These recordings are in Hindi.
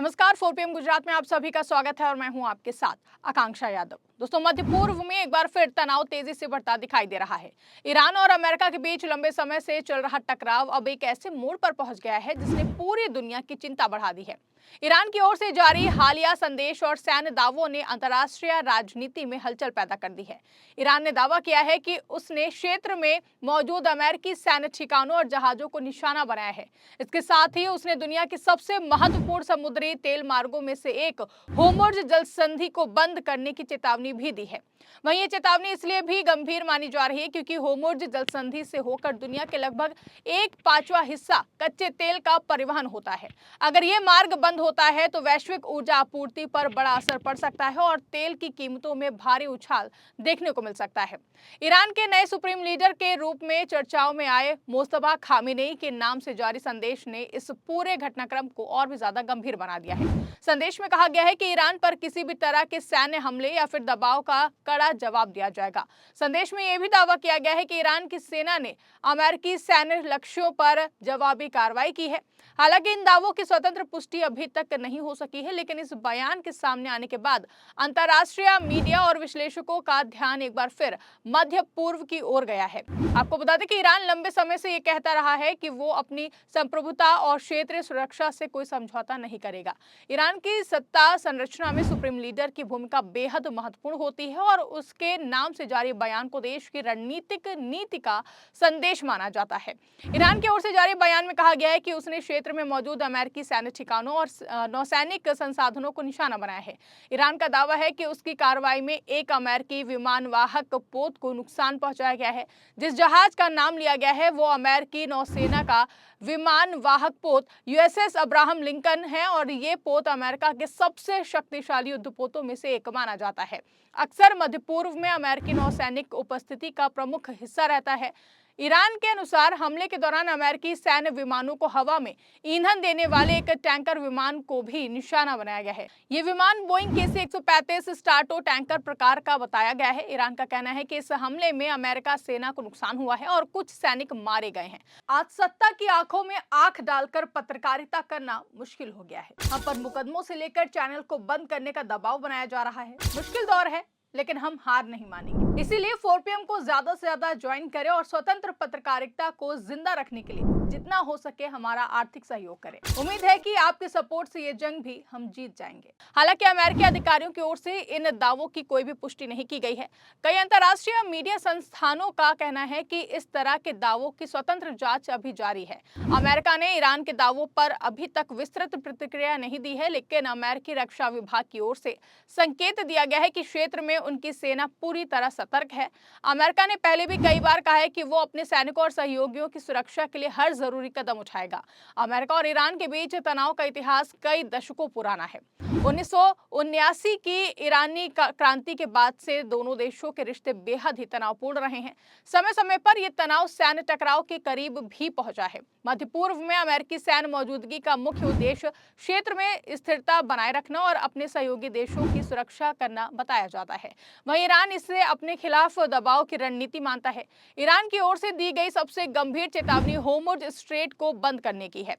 नमस्कार, 4 PM गुजरात में आप सभी का स्वागत है और मैं हूं आपके साथ आकांक्षा यादव। दोस्तों, मध्य पूर्व में एक बार फिर तनाव तेजी से बढ़ता दिखाई दे रहा है। ईरान और अमेरिका के बीच लंबे समय से चल रहा टकराव अब एक ऐसे मोड़ पर पहुंच गया है जिसने पूरी दुनिया की चिंता बढ़ा दी है। ईरान की ओर से जारी हालिया संदेश और सैन्य दावों ने अंतर्राष्ट्रीय राजनीति में हलचल पैदा कर दी है। ईरान ने दावा किया है कि उसने क्षेत्र में मौजूद अमेरिकी सैन्य ठिकानों और जहाजों को निशाना बनाया है। इसके साथ ही उसने दुनिया की सबसे महत्वपूर्ण समुद्री तेल मार्गों में से एक होर्मुज़ जल संधि को बंद करने की चेतावनी भी दी है। वहीं ये चेतावनी इसलिए भी गंभीर मानी जा रही है क्योंकि होर्मुज़ जल संधि से होकर दुनिया के लगभग 1/5वां हिस्सा कच्चे तेल का परिवहन होता है। अगर ये मार्ग बंद होता है तो वैश्विक ऊर्जा आपूर्ति पर बड़ा असर पड़ सकता है और तेल की कीमतों में भारी उछाल देखने को मिल सकता है। ईरान के नए सुप्रीम लीडर के रूप में चर्चाओं में आए मुस्तफा खामेनेई के नाम से जारी संदेश ने इस पूरे घटनाक्रम को और भी ज्यादा गंभीर बना दिया है। संदेश में कहा गया है कि ईरान पर किसी भी तरह के सैन्य हमले या फिर दबाव का कड़ा जवाब दिया जाएगा। संदेश में यह भी दावा किया गया है कि ईरान की सेना ने अमेरिकी सैन्य लक्ष्यों पर जवाबी कार्रवाई की है। हालांकि इन दावों की स्वतंत्र पुष्टि अभी तक नहीं हो सकी है, लेकिन इस बयान के सामने आने के बाद अंतर्राष्ट्रीय मीडिया और विश्लेषकों का ध्यान एक बार फिर मध्य पूर्व की ओर गया है। आपको बता दें कि ईरान लंबे समय से ये कहता रहा है कि वो अपनी संप्रभुता और क्षेत्रीय सुरक्षा से कोई समझौता नहीं करेगा। ईरान की सत्ता संरचना में सुप्रीम लीडर की भूमिका बेहद महत्वपूर्ण होती है और उसके नाम से जारी बयान को देश की रणनीतिक नीति का संदेश माना जाता है। ईरान की ओर से जारी बयान में कहा गया है कि उसने क्षेत्र में मौजूद अमेरिकी सैन्य ठिकानों और नौसैनिक संसाधनों को निशाना बनाया है। ईरान का दावा है कि उसकी कार्रवाई में एक अमेरिकी विमान वाहक पोत को नुकसान पहुंचाया गया है। जिस जहाज का नाम लिया गया है वो अमेरिकी नौसेना का विमान वाहक पोत यूएसएस अब्राहम लिंकन है और ये पोत अमेरिका के सबसे शक्तिशाली युद्धपोतों में से एक माना जाता है। अक्सर मध्य पूर्व में अमेरिकी नौसैनिक उपस्थिति का प्रमुख हिस्सा रहता है। ईरान के अनुसार हमले के दौरान अमेरिकी सैन्य विमानों को हवा में ईंधन देने वाले एक टैंकर विमान को भी निशाना बनाया गया है। ये विमान बोइंग KC-135 स्ट्राटो टैंकर प्रकार का बताया गया है। ईरान का कहना है कि इस हमले में अमेरिका सेना को नुकसान हुआ है और कुछ सैनिक मारे गए हैं। आज सत्ता की आंखों में आंख डालकर पत्रकारिता करना मुश्किल हो गया है। हम पर मुकदमों से लेकर चैनल को बंद करने का दबाव बनाया जा रहा है। मुश्किल दौर है, लेकिन हम हार नहीं मानेंगे। इसीलिए 4PM को ज्यादा से ज्यादा ज्वाइन करें और स्वतंत्र पत्रकारिता को जिंदा रखने के लिए जितना हो सके हमारा आर्थिक सहयोग करें। उम्मीद है कि आपके सपोर्ट से ये जंग भी हम जीत जाएंगे। हालांकि अमेरिकी अधिकारियों की ओर से इन दावों की कोई भी पुष्टि नहीं की गई है। कई अंतर्राष्ट्रीय मीडिया संस्थानों का कहना है कि इस तरह के दावों की स्वतंत्र जांच अभी जारी है। अमेरिका ने ईरान के दावों पर अभी तक विस्तृत प्रतिक्रिया नहीं दी है, लेकिन अमेरिकी रक्षा विभाग की ओर से संकेत दिया गया है कि क्षेत्र में उनकी सेना पूरी तरह सतर्क है। अमेरिका ने पहले भी कई बार कहा है कि वो अपने सैनिकों और सहयोगियों की सुरक्षा के लिए हर जरूरी कदम उठाएगा। अमेरिका और ईरान के बीच तनाव का इतिहास कई दशकों पुराना है। 1979 की ईरानी क्रांति के बाद से दोनों देशों के रिश्ते बेहद ही तनावपूर्ण रहे हैं। समय समय पर यह तनाव सैन्य टकराव के करीब भी पहुंचा है। मध्य पूर्व में अमेरिकी सैन्य मौजूदगी का मुख्य उद्देश्य क्षेत्र में स्थिरता बनाए रखना और अपने सहयोगी देशों की सुरक्षा करना बताया जाता है। वहीं ईरान इसे अपने खिलाफ दबाव की रणनीति मानता है। ईरान की ओर से दी गई सबसे गंभीर चेतावनी होर्मुज़ स्ट्रेट को बंद करने की है।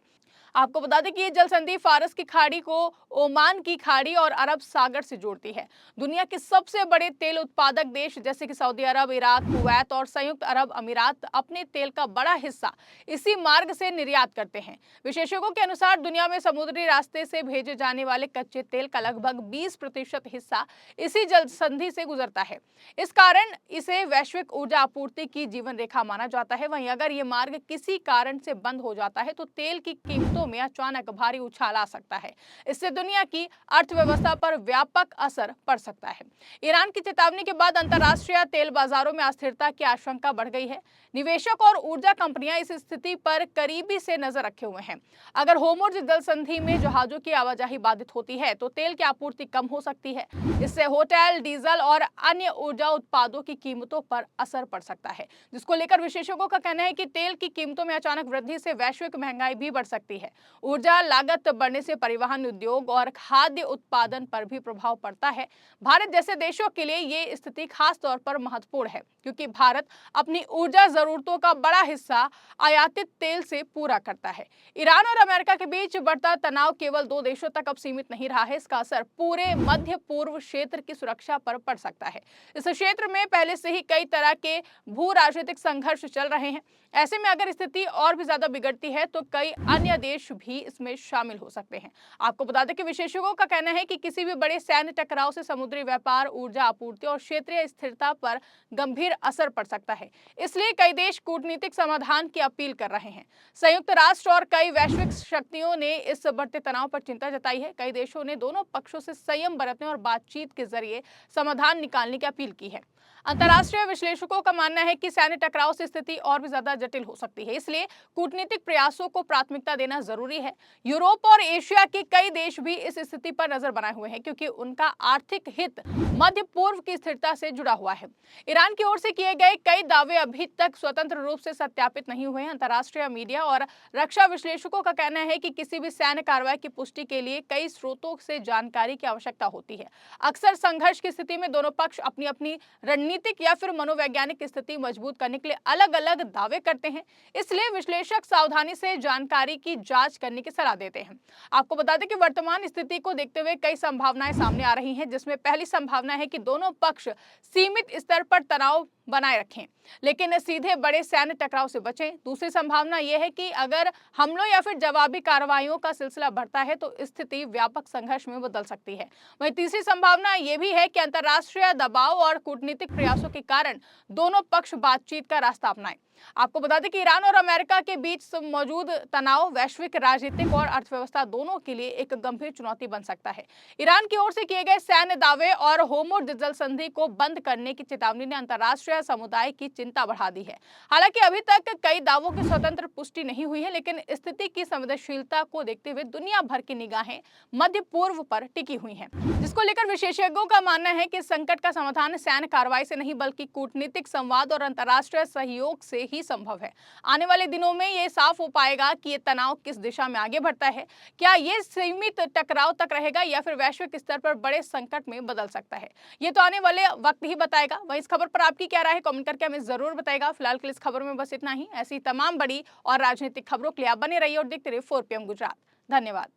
आपको बता दें कि ये जल संधि फारस की खाड़ी को ओमान की खाड़ी और अरब सागर से जोड़ती है। दुनिया के सबसे बड़े तेल उत्पादक देश जैसे कि सऊदी अरब, इराक, कुवैत और संयुक्त अरब अमीरात अपने तेल का बड़ा हिस्सा इसी मार्ग से निर्यात करते हैं। विशेषज्ञों के अनुसार दुनिया में समुद्री रास्ते से भेजे जाने वाले कच्चे तेल का लगभग 20% हिस्सा इसी जल संधि से गुजरता है। इस कारण इसे वैश्विक ऊर्जा आपूर्ति की जीवन रेखा माना जाता है। वहीं अगर ये मार्ग किसी कारण से बंद हो जाता है तो तेल की कीमतों में अचानक भारी उछाल आ सकता है। इससे दुनिया की अर्थव्यवस्था पर व्यापक असर पड़ सकता है। ईरान की चेतावनी के बाद अंतर्राष्ट्रीय तेल बाजारों में अस्थिरता की आशंका बढ़ गई है। निवेशक और ऊर्जा कंपनियां इस स्थिति पर करीबी से नजर रखे हुए हैं। अगर होर्मुज़ जल संधि में जहाजों की आवाजाही बाधित होती है तो तेल की आपूर्ति कम हो सकती है। इससे होटल, डीजल और अन्य ऊर्जा उत्पादों की कीमतों पर असर पड़ सकता है, जिसको लेकर विशेषज्ञों का कहना है कि तेल की कीमतों में अचानक वृद्धि से वैश्विक महंगाई भी बढ़ सकती है। ऊर्जा लागत बढ़ने से परिवहन उद्योग और खाद्य खाद्य उत्पादन पर भी प्रभाव पड़ता है। भारत जैसे देशों के लिए ये स्थिति खास तौर पर महत्वपूर्ण है, क्योंकि भारत अपनी ऊर्जा जरूरतों का बड़ा हिस्सा आयातित तेल से पूरा करता है। ईरान और अमेरिका के बीच बढ़ता तनाव केवल दो देशों तक अब सीमित नहीं रहा है, इसका असर पूरे मध्य पूर्व क्षेत्र की सुरक्षा पर पड़ सकता है। इस क्षेत्र में पहले से ही कई तरह के भू राजनीतिक संघर्ष चल रहे हैं। ऐसे में अगर स्थिति और भी ज्यादा बिगड़ती है तो कई अन्य देश भी इसमें शामिल हो सकते हैं। आपको बता दें कि विशेषज्ञों का कहना है कि किसी भी बड़े सैन्य टकराव से समुद्री व्यापार, ऊर्जा आपूर्ति और क्षेत्रीय स्थिरता पर गंभीर असर पड़ सकता है। इसलिए कई देश कूटनीतिक समाधान की अपील कर रहे हैं। संयुक्त राष्ट्र और कई वैश्विक शक्तियों ने इस बढ़ते तनाव पर चिंता जताई है। कई देशों ने दोनों पक्षों से संयम बरतने और बातचीत के जरिए समाधान निकालने की अपील की है। अंतर्राष्ट्रीय विश्लेषकों का मानना है कि सैन्य टकराव से स्थिति और भी ज्यादा जटिल हो सकती है, इसलिए कूटनीतिक प्रयासों को प्राथमिकता देना जरूरी है। यूरोप और एशिया के कई देश भी इस स्थिति पर नजर बनाए हुए हैं, क्योंकि उनका आर्थिक हित मध्य पूर्व की स्थिरता से जुड़ा हुआ है। ईरान की ओर से किए गए कई दावे अभी तक स्वतंत्र रूप से सत्यापित नहीं हुए हैं। अंतर्राष्ट्रीय मीडिया और रक्षा विश्लेषकों का कहना है कि किसी भी सैन्य कार्रवाई की पुष्टि के लिए कई स्रोतों से जानकारी की आवश्यकता होती है। अक्सर संघर्ष की स्थिति में दोनों पक्ष अपनी अपनी रणनीतिक या फिर मनोवैज्ञानिक स्थिति मजबूत करने के लिए अलग अलग दावे करते हैं। इसलिए विश्लेषक सावधानी से जानकारी की जांच करने की सलाह देते हैं। आपको बता दें कि वर्तमान स्थिति को देखते हुए कई संभावनाएं सामने आ रही हैं, जिसमें पहली संभावना है कि दोनों पक्ष सीमित स्तर पर तनाव बनाए रखें, लेकिन सीधे बड़े सैन्य टकराव से बचें। दूसरी संभावना यह है कि अगर हमलों या फिर जवाबी कार्रवाइयों का सिलसिला बढ़ता है तो स्थिति व्यापक संघर्ष में बदल सकती है। वहीं तीसरी संभावना यह भी है कि अंतर्राष्ट्रीय दबाव और कूटनीतिक प्रयासों के कारण दोनों पक्ष बातचीत का रास्ता अपनाएं। आपको बता दें कि ईरान और अमेरिका के बीच मौजूद तनाव वैश्विक राजनीतिक और अर्थव्यवस्था दोनों के लिए एक गंभीर चुनौती बन सकता है। ईरान की ओर से किए गए सैन्य दावे और होर्मुज़ जल संधि को बंद करने की चेतावनी ने अंतर्राष्ट्रीय समुदाय की चिंता बढ़ा दी है। हालांकि अभी तक कई दावों की स्वतंत्र पुष्टि नहीं हुई है, लेकिन स्थिति की संवेदनशीलता को देखते हुए दुनिया भर की निगाहें मध्य पूर्व पर टिकी हुई हैं, जिसको लेकर विशेषज्ञों का मानना है कि संकट का समाधान सैन्य कार्रवाई से नहीं बल्कि कूटनीतिक संवाद और अंतर्राष्ट्रीय सहयोग से ही संभव है। आने वाले दिनों में ये साफ हो पाएगा कि ये तनाव किस दिशा में आगे बढ़ता है। क्या ये सीमित टकराव तक रहेगा या फिर वैश्विक स्तर पर बड़े संकट में बदल सकता है? ये तो आने वाले वक्त ही बताएगा। वहीं इस खबर पर आपकी क्या राय है, कमेंट करके हमें जरूर बताएगा। फिलहाल के लिए इस खबर में बस इतना ही। ऐसी तमाम बड़ी और राजनीतिक खबरों के लिए आप बने रहिए और देखते रहिए 4 PM गुजरात। धन्यवाद।